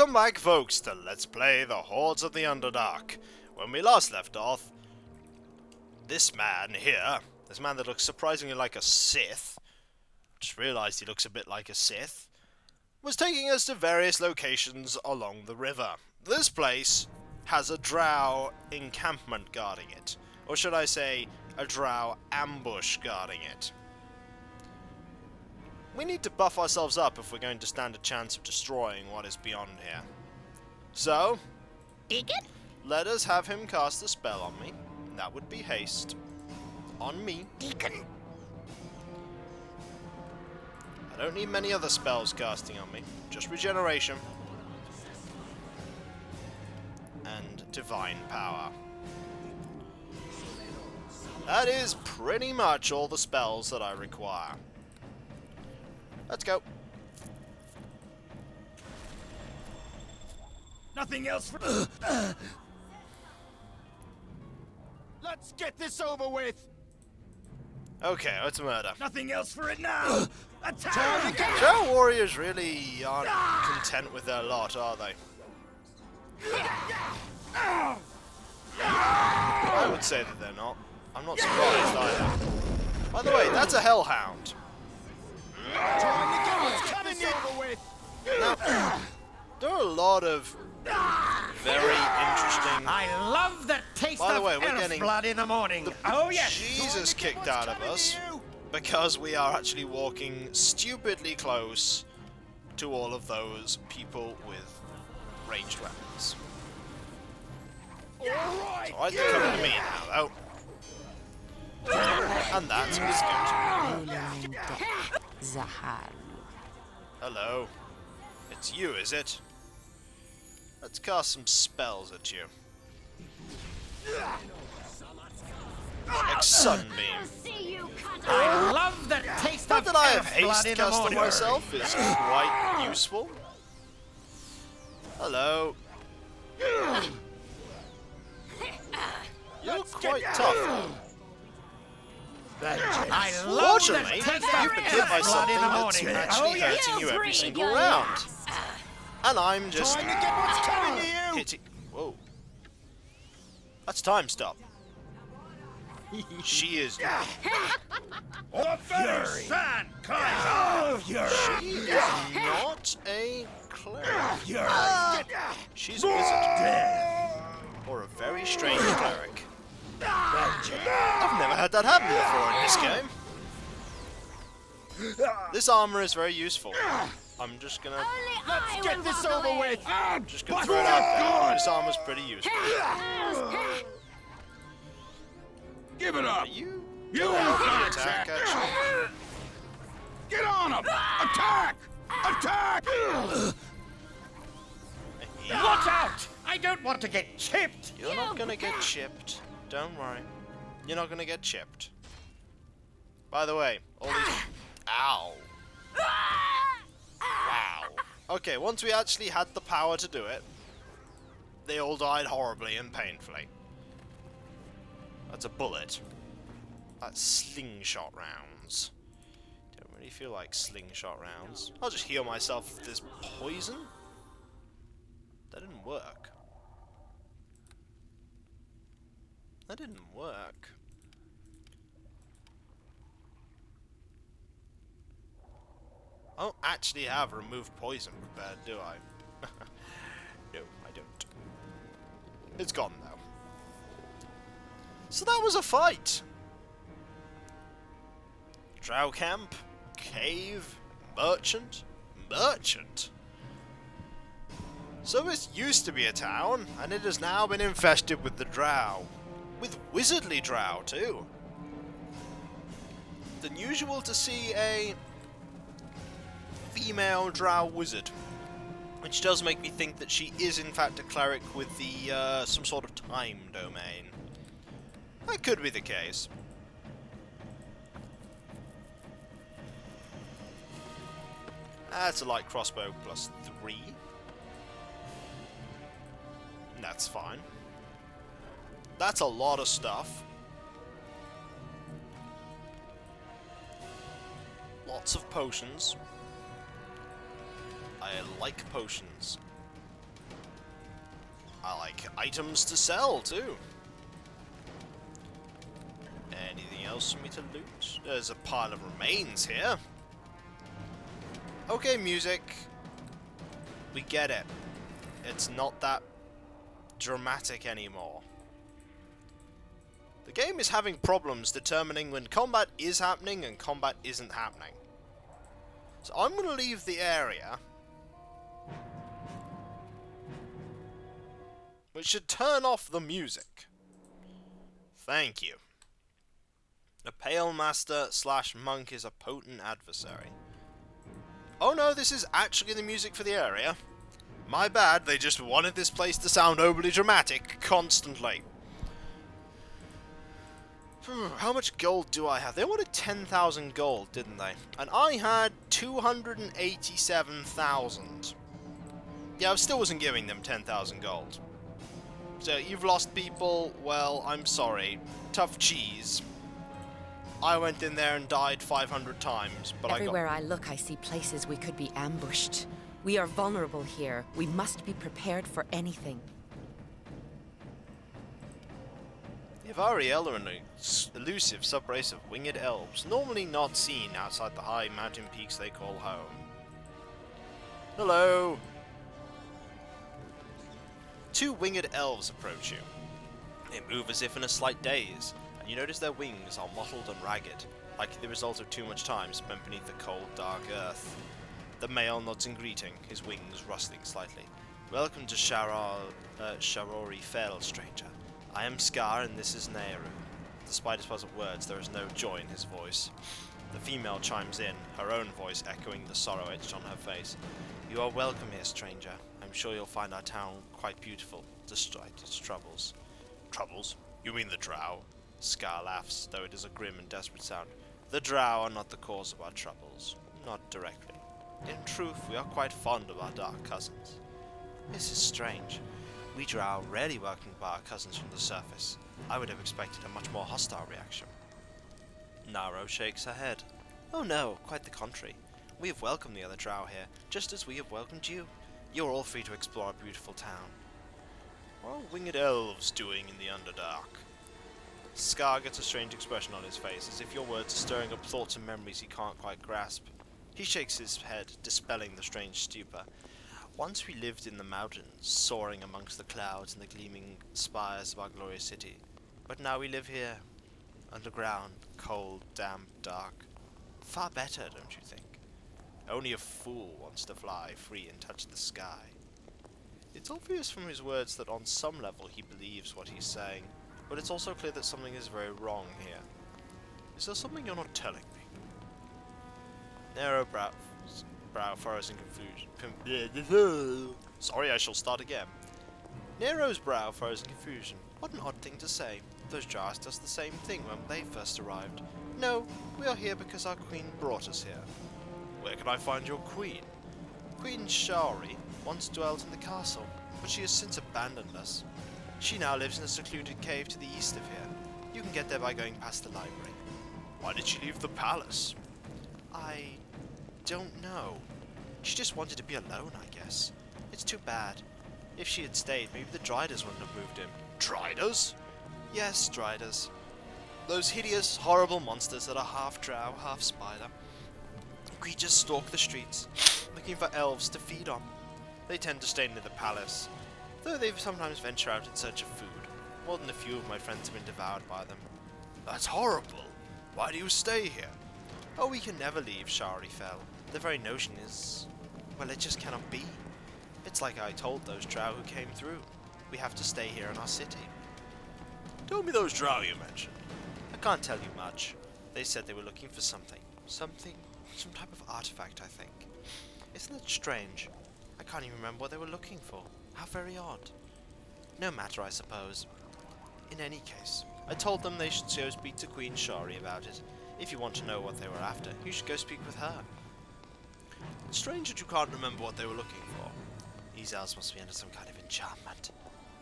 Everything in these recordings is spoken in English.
Welcome back, folks, to Let's Play the Hordes of the Underdark. When we last left off, this man here, this man that looks surprisingly like a Sith, just realised he looks a bit like a Sith, was taking us to various locations along the river. This place has a drow encampment guarding it, or should I say, a drow ambush guarding it. We need to buff ourselves up if we're going to stand a chance of destroying what is beyond here. So, Deacon? let us have him cast a spell on me. That would be haste. On me. Deacon? I don't need many other spells casting on me. Just regeneration. And divine power. That is pretty much all the spells that I require. Let's go. Nothing else for... Let's get this over with! Okay, let's murder. Nothing else for it now! Attack! Drow warriors really aren't content with their lot, are they? I would say that they're not. I'm not surprised either. By the way, that's a hellhound. Now, there are a lot of very interesting... I love the taste By the of way, we're elf getting blood in the morning. Oh yes. Jesus kicked out of us because we are actually walking stupidly close to all of those people with ranged weapons. Alright, they're coming to me now, though. And that is good. Hello. It's you, is it? Let's cast some spells at you. Like Sunbeam. I love the taste Not of that I have elf blood haste in the cast on morning. myself is quite useful. Hello. You're quite tough. I love the Fortunately, taste you've of been hit by elf blood something in the that's morning. actually hurting you every single round. And I'm just Trying to get what's coming to you. hitting... Whoa. That's time stop. She is... Fury. She is not a cleric. She's a wizard. Or a very strange cleric. I've never had that happen before in this game. This armor is very useful. I'm just gonna... Let's get this over with. Just gonna throw it out there. This armor's pretty useful. Give it up. You You don't are have not the attack, actually. Get on him! Attack! Attack! Watch out! I don't want to get chipped. You're not gonna get chipped. Don't worry. You're not gonna get chipped. By the way, all these... Ow. Wow. Okay, once we actually had the power to do it, they all died horribly and painfully. That's a bullet. That's slingshot rounds. Don't really feel like slingshot rounds. I'll just heal myself with this poison. That didn't work. That didn't work. I don't actually have remove poison prepared, do I? No, I don't. It's gone, though. So that was a fight! Drow camp, cave, merchant, merchant. So this used to be a town, and it has now been infested with the drow. With wizardly drow, too. It's unusual to see a female drow wizard, which does make me think that she is in fact a cleric with the some sort of time domain. That could be the case. That's a light crossbow plus 3. That's fine. That's a lot of stuff. Lots of potions. I like potions. I like items to sell too. Anything else for me to loot? There's a pile of remains here. Okay, music. We get it. It's not that dramatic anymore. The game is having problems determining when combat is happening and combat isn't happening. So I'm going to leave the area, which should turn off the music. Thank you. The Pale Master / Monk is a potent adversary. Oh no, this is actually the music for the area. My bad, they just wanted this place to sound overly dramatic constantly. How much gold do I have? They wanted 10,000 gold, didn't they? And I had 287,000. Yeah, I still wasn't giving them 10,000 gold. So, you've lost people? Well, I'm sorry. Tough cheese. I went in there and died 500 times, but Everywhere I look, I see places we could be ambushed. We are vulnerable here. We must be prepared for anything. The Ivariel are an elusive subrace of winged elves, normally not seen outside the high mountain peaks they call home. Hello! 2 winged elves approach you. They move as if in a slight daze, and you notice their wings are mottled and ragged, like the result of too much time spent beneath the cold, dark earth. The male nods in greeting, his wings rustling slightly. Welcome to Sharori Fell, stranger. I am Scar, and this is Nehru. Despite his pleasant words, there is no joy in his voice. The female chimes in, her own voice echoing the sorrow etched on her face. You are welcome here, stranger. I'm sure you'll find our town quite beautiful, despite its troubles. Troubles? You mean the Drow? Scar laughs, though it is a grim and desperate sound. The Drow are not the cause of our troubles. Not directly. In truth, we are quite fond of our dark cousins. This is strange. We Drow rarely welcome our cousins from the surface. I would have expected a much more hostile reaction. Naro shakes her head. Oh no, quite the contrary. We have welcomed the other Drow here, just as we have welcomed you. You are all free to explore our beautiful town. What are winged elves doing in the Underdark? Scar gets a strange expression on his face, as if your words are stirring up thoughts and memories he can't quite grasp. He shakes his head, dispelling the strange stupor. Once we lived in the mountains, soaring amongst the clouds and the gleaming spires of our glorious city. But now we live here, underground, cold, damp, dark. Far better, don't you think? Only a fool wants to fly free and touch the sky. It's obvious from his words that on some level he believes what he's saying, but it's also clear that something is very wrong here. Is there something you're not telling me? Narrow brow furrows in confusion. Sorry, I shall start again. Nero's brow furrows in confusion. What an odd thing to say. Those jars does the same thing when they first arrived. No, we are here because our queen brought us here. Where can I find your queen? Queen Shari once dwelt in the castle, but she has since abandoned us. She now lives in a secluded cave to the east of here. You can get there by going past the library. Why did she leave the palace? I don't know. She just wanted to be alone, I guess. It's too bad. If she had stayed, maybe the Driders wouldn't have moved in. Driders? Yes, Driders. Those hideous, horrible monsters that are half drow, half spider. Creatures stalk the streets, looking for elves to feed on. They tend to stay near the palace, though they sometimes venture out in search of food. More than a few of my friends have been devoured by them. That's horrible. Why do you stay here? Oh, we can never leave Shari Fell. The very notion is... well, it just cannot be. It's like I told those drow who came through. We have to stay here in our city. Tell me those drow you mentioned. I can't tell you much. They said they were looking for something. Some type of artifact, I think. Isn't that strange? I can't even remember what they were looking for. How very odd. No matter, I suppose. In any case, I told them they should go speak to Queen Shari about it. If you want to know what they were after, you should go speak with her. It's strange that you can't remember what they were looking for. These elves must be under some kind of enchantment.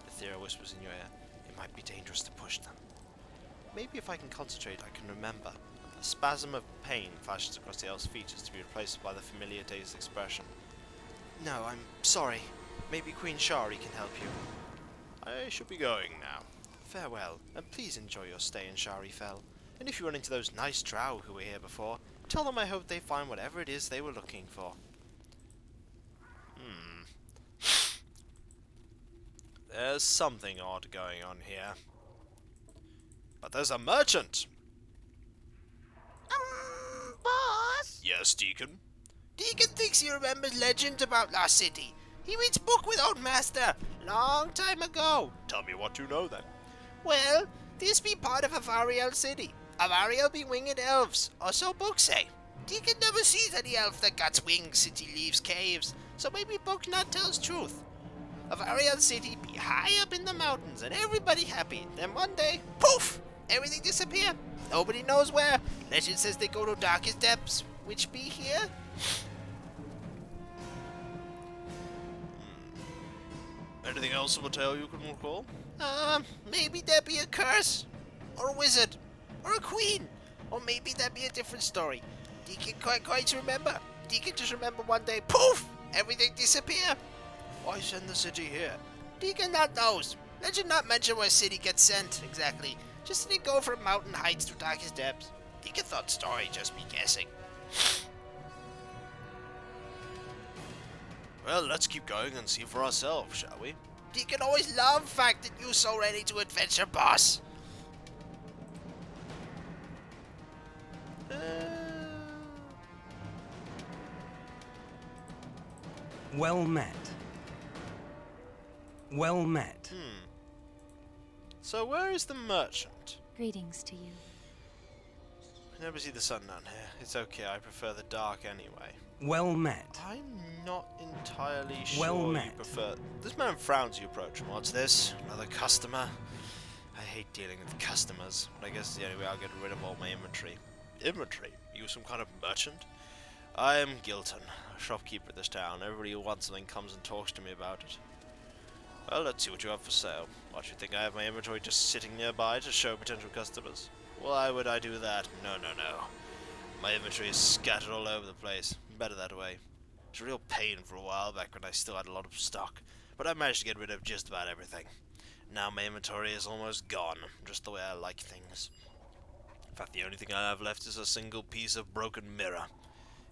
Aethera whispers in your ear. It might be dangerous to push them. Maybe if I can concentrate, I can remember. A spasm of pain flashes across the elf's features to be replaced by the familiar dazed expression. No, I'm sorry. Maybe Queen Shari can help you. I should be going now. Farewell, and please enjoy your stay in Sharifel. And if you run into those nice drow who were here before, tell them I hope they find whatever it is they were looking for. There's something odd going on here. But there's a merchant! Boss? Yes, Deacon? Deacon thinks he remembers legends about Lost City. He reads book with old master, long time ago. Tell me what you know then. Well, this be part of Avariel City. Avariel be winged elves, or so books say. Deacon never sees any elf that got wings since he leaves caves, so maybe book not tells truth. Avariel City be high up in the mountains and everybody happy. Then one day, poof! Everything disappear. Nobody knows where. Legend says they go to darkest depths, which be here. Anything else of a tale you can recall? Maybe there be a curse, or a wizard, or a queen, or maybe there be a different story. Deacon can't quite remember. Deacon just remember one day, poof! Everything disappear. Why send the city here? Deacon not knows. Legend not mention where city gets sent, exactly. Just did it go from mountain heights to darkest depths. Deacon thought story just be guessing. Well, let's keep going and see for ourselves, shall we? Deacon always loved fact that you so ready to adventure, boss. Well met. Well met. So where is the merchant? Greetings to you. I never see the sun down here. It's okay, I prefer the dark anyway. Well met. I'm not entirely sure Well you met. prefer... This man frowns as you approach him. What's this? Another customer? I hate dealing with customers, but I guess it's the only way I'll get rid of all my inventory. Inventory? You some kind of merchant? I am Gilton, a shopkeeper of this town. Everybody who wants something comes and talks to me about it. Well, let's see what you have for sale. What, you think I have my inventory just sitting nearby to show potential customers? Why would I do that? No. My inventory is scattered all over the place. Better that way. It was a real pain for a while back when I still had a lot of stock, but I managed to get rid of just about everything. Now my inventory is almost gone, just the way I like things. In fact, the only thing I have left is a single piece of broken mirror.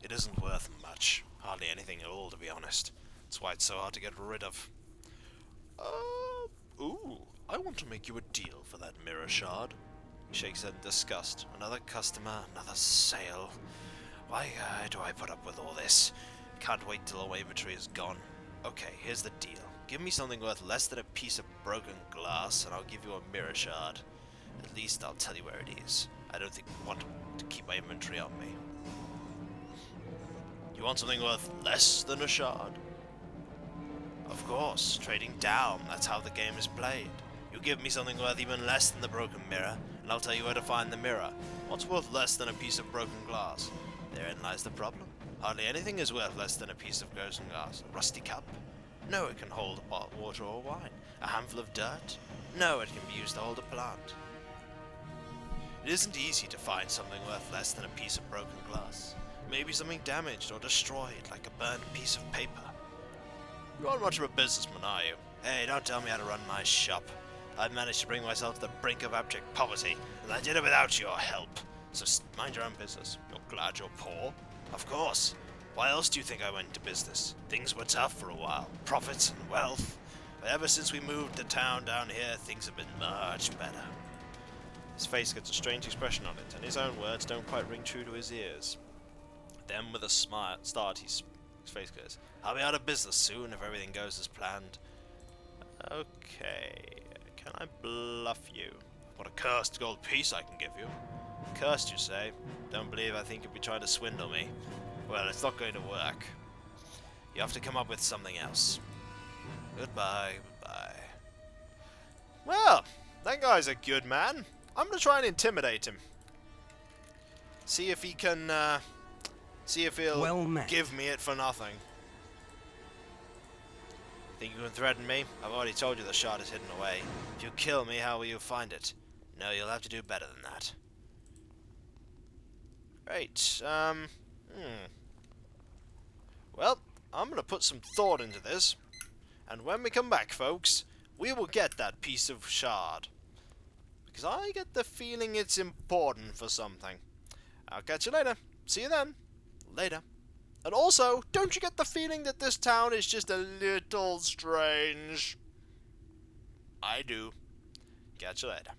It isn't worth much. Hardly anything at all, to be honest. That's why it's so hard to get rid of. Ooh, I want to make you a deal for that mirror shard. He shakes head in disgust. Another customer, another sale. Why do I put up with all this? Can't wait till all my inventory is gone. Okay, here's the deal. Give me something worth less than a piece of broken glass, and I'll give you a mirror shard. At least I'll tell you where it is. I don't think I want to keep my inventory on me. You want something worth less than a shard? Of course, trading down, that's how the game is played. You give me something worth even less than the broken mirror, and I'll tell you where to find the mirror. What's worth less than a piece of broken glass? Therein lies the problem. Hardly anything is worth less than a piece of broken glass. A rusty cup? No, it can hold a pot of water or wine. A handful of dirt? No, it can be used to hold a plant. It isn't easy to find something worth less than a piece of broken glass. Maybe something damaged or destroyed, like a burned piece of paper. You aren't much of a businessman, are you? Hey, don't tell me how to run my shop. I've managed to bring myself to the brink of abject poverty, and I did it without your help. So mind your own business. You're glad you're poor? Of course. Why else do you think I went into business? Things were tough for a while. Profits and wealth. But ever since we moved to town down here, things have been much better. His face gets a strange expression on it, and his own words don't quite ring true to his ears. Then, with a start, his face goes, I'll be out of business soon if everything goes as planned. Okay, can I bluff you? What a cursed gold piece I can give you. Cursed, you say? Don't believe I think you'd be trying to swindle me. Well, it's not going to work. You have to come up with something else. Goodbye. Well, that guy's a good man. I'm gonna try and intimidate him. See if he can, see if he'll Well met. give me it for nothing. Think you can threaten me? I've already told you the shard is hidden away. If you kill me, how will you find it? No, you'll have to do better than that. Great, Well, I'm gonna put some thought into this. And when we come back, folks, we will get that piece of shard. Because I get the feeling it's important for something. I'll catch you later. See you then. Later. And also, don't you get the feeling that this town is just a little strange? I do. Catch you later.